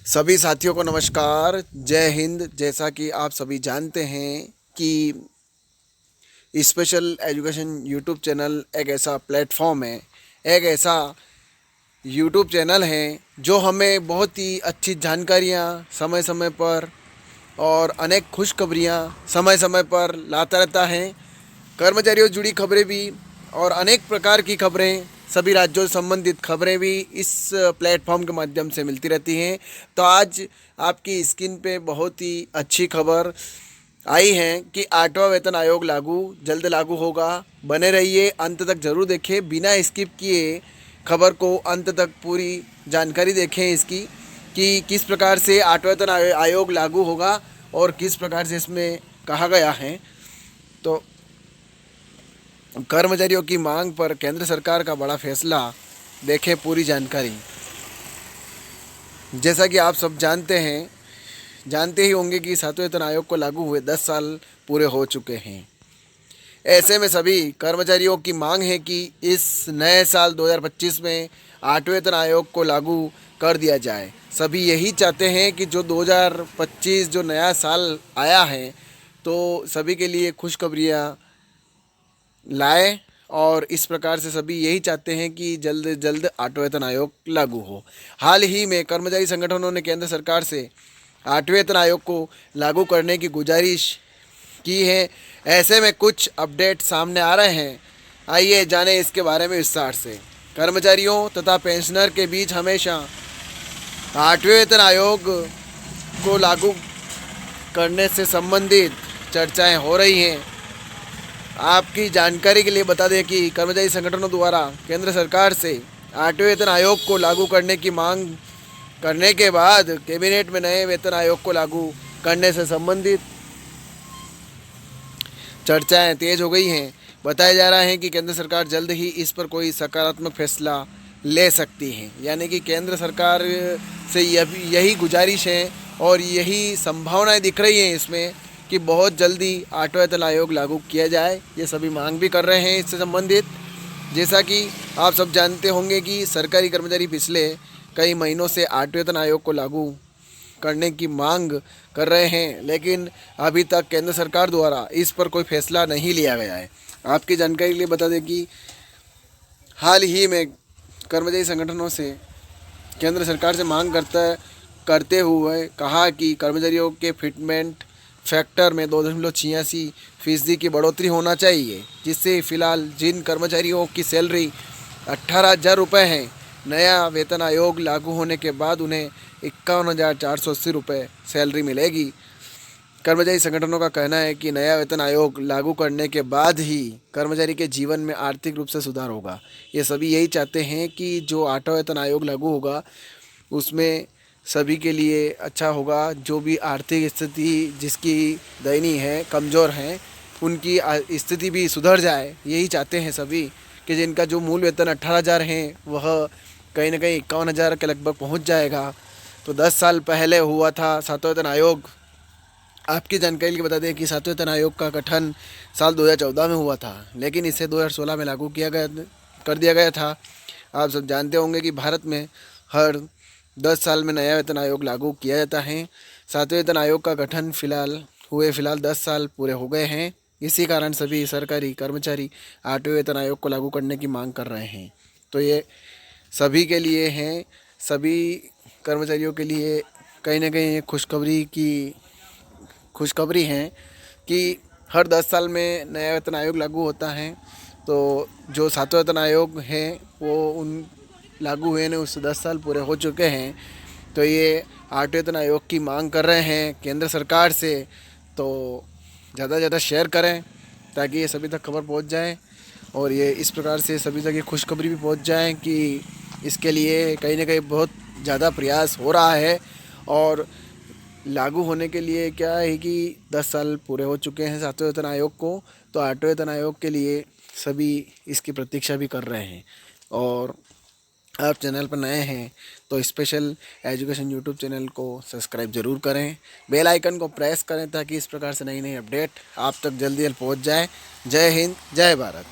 सभी साथियों को नमस्कार, जय हिंद। जैसा कि आप सभी जानते हैं कि स्पेशल एजुकेशन यूट्यूब चैनल एक ऐसा प्लेटफॉर्म है, एक ऐसा यूट्यूब चैनल है जो हमें बहुत ही अच्छी जानकारियाँ समय समय पर और अनेक खुशखबरियाँ समय समय पर लाता रहता है। कर्मचारियों से जुड़ी खबरें भी और अनेक प्रकार की खबरें, सभी राज्यों से संबंधित खबरें भी इस प्लेटफॉर्म के माध्यम से मिलती रहती हैं। तो आज आपकी स्क्रीन पे बहुत ही अच्छी खबर आई है कि 8वां वेतन आयोग जल्द लागू होगा। बने रहिए, अंत तक जरूर देखें, बिना स्किप किए खबर को अंत तक पूरी जानकारी देखें इसकी कि किस प्रकार से 8वां वेतन आयोग लागू होगा और किस प्रकार से इसमें कहा गया है। तो कर्मचारियों की मांग पर केंद्र सरकार का बड़ा फैसला, देखें पूरी जानकारी। जैसा कि आप सब जानते ही होंगे कि 7वें वेतन आयोग को लागू हुए 10 साल पूरे हो चुके हैं। ऐसे में सभी कर्मचारियों की मांग है कि इस नए साल 2025 में 8वें वेतन आयोग को लागू कर दिया जाए। सभी यही चाहते हैं कि जो 2025 जो नया साल आया है तो सभी के लिए खुशखबरियाँ लाए और इस प्रकार से सभी यही चाहते हैं कि जल्द से जल्द 8वां वेतन आयोग लागू हो। हाल ही में कर्मचारी संगठनों ने केंद्र सरकार से 8वें वेतन आयोग को लागू करने की गुजारिश की है। ऐसे में कुछ अपडेट सामने आ रहे हैं, आइए जानें इसके बारे में विस्तार से। कर्मचारियों तथा पेंशनर के बीच हमेशा 8वें वेतन आयोग को लागू करने से संबंधित चर्चाएं हो रही हैं। आपकी जानकारी के लिए बता दें कि कर्मचारी संगठनों द्वारा केंद्र सरकार से 8वें वेतन आयोग को लागू करने की मांग करने के बाद कैबिनेट में नए वेतन आयोग को लागू करने से संबंधित चर्चाएं तेज हो गई हैं। बताया जा रहा है कि केंद्र सरकार जल्द ही इस पर कोई सकारात्मक फैसला ले सकती है। यानी कि केंद्र सरकार से यही गुजारिश है और यही संभावनाएं दिख रही हैं इसमें कि बहुत जल्दी 8वां वेतन आयोग लागू किया जाए। ये सभी मांग भी कर रहे हैं इससे संबंधित। जैसा कि आप सब जानते होंगे कि सरकारी कर्मचारी पिछले कई महीनों से 8वें वेतन आयोग को लागू करने की मांग कर रहे हैं, लेकिन अभी तक केंद्र सरकार द्वारा इस पर कोई फैसला नहीं लिया गया है। आपकी जानकारी के लिए बता दें कि हाल ही में कर्मचारी संगठनों से केंद्र सरकार से मांग करते हुए कहा कि कर्मचारियों के फिटमेंट फैक्टर में 2.86% की बढ़ोतरी होना चाहिए, जिससे फिलहाल जिन कर्मचारियों की सैलरी 18,000 रुपये है, नया वेतन आयोग लागू होने के बाद उन्हें 51,480 रुपये सैलरी मिलेगी। कर्मचारी संगठनों का कहना है कि नया वेतन आयोग लागू करने के बाद ही कर्मचारी के जीवन में आर्थिक रूप से सुधार होगा। ये सभी यही चाहते हैं कि जो 8वां वेतन आयोग लागू होगा उसमें सभी के लिए अच्छा होगा। जो भी आर्थिक स्थिति जिसकी दयनीय है, कमज़ोर हैं, उनकी स्थिति भी सुधर जाए। यही चाहते हैं सभी कि जिनका जो मूल वेतन 18,000 है वह कहीं ना कहीं 51,000 के लगभग पहुंच जाएगा। तो 10 साल पहले हुआ था 7वां वेतन आयोग। आपकी जानकारी के लिए बता दें कि 7वें वेतन आयोग का गठन साल 2014 में हुआ था, लेकिन इसे 2016 में लागू कर दिया गया था। आप सब जानते होंगे कि भारत में हर 10 साल में नया वेतन आयोग लागू किया जाता है। 7वें वेतन आयोग का गठन फिलहाल 10 साल पूरे हो गए हैं। इसी कारण सभी सरकारी कर्मचारी 8वें वेतन आयोग को लागू करने की मांग कर रहे हैं। तो ये सभी के लिए हैं, सभी कर्मचारियों के लिए कहीं ना कहीं खुशखबरी है कि हर 10 साल में नया वेतन आयोग लागू होता है। तो जो 7वां वेतन आयोग है वो लागू हुए ने उससे 10 साल पूरे हो चुके हैं। तो ये 8वें वेतन आयोग की मांग कर रहे हैं केंद्र सरकार से। तो ज़्यादा से ज़्यादा शेयर करें ताकि ये सभी तक खबर पहुंच जाए और ये इस प्रकार से सभी तक ये खुशखबरी भी पहुंच जाए कि इसके लिए कहीं ना कहीं बहुत ज़्यादा प्रयास हो रहा है। और लागू होने के लिए क्या है कि 10 साल पूरे हो चुके हैं 7वें वेतन आयोग को। तो 8वें वेतन आयोग के लिए सभी इसकी प्रतीक्षा भी कर रहे हैं। और आप चैनल पर नए हैं तो स्पेशल एजुकेशन यूट्यूब चैनल को सब्सक्राइब ज़रूर करें, बेल आइकन को प्रेस करें ताकि इस प्रकार से नई नई अपडेट आप तक जल्दी पहुंच जाए। जय हिंद, जय भारत।